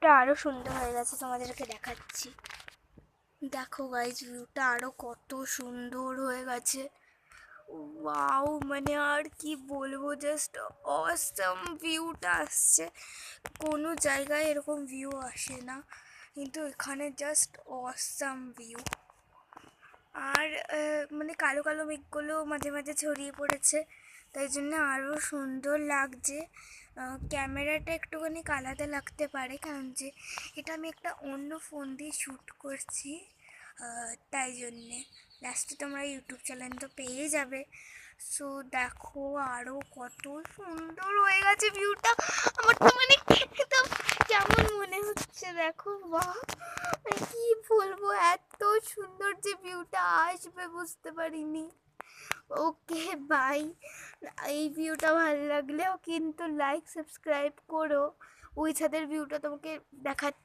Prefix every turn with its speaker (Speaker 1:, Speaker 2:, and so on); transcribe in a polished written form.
Speaker 1: এটা আরো সুন্দর হয়ে গেছে, তোমাদেরকে দেখাচ্ছি। দেখো গাইজ, ভিউটা আরো কত সুন্দর হয়ে গেছে। ওয়াও, মানে আর কি বলবো, জাস্ট অসাম ভিউটা আসছে। কোনো জায়গায় এরকম ভিউ আসে না, কিন্তু এখানে জাস্ট অসাম ভিউ। আর মানে কালো কালো মেঘগুলো মাঝে মাঝে ছড়িয়ে পড়েছে, তাই জন্য আরও সুন্দর লাগছে। ক্যামেরাটা একটুখানি আলাদা লাগতে পারে, কারণ যে এটা আমি একটা অন্য ফোন দিয়ে শ্যুট করছি, তাই জন্যে। লাস্টে তোমরা ইউটিউব চ্যানেল তো পেয়ে যাবে। সো দেখো আরও কত সুন্দর হয়ে গেছে ভিউটা। আমার তো মানে একদম কেমন মনে হচ্ছে, দেখো বাহ, মানে কি বলবো, এত সুন্দর যে ভিউটা আসবে বুঝতে পারিনি। Okay bye. এই ভিউটা ভালো লাগলেও কিন্তু লাইক সাবস্ক্রাইব করো। ওই ছাদের ভিউটা তোমাকে দেখা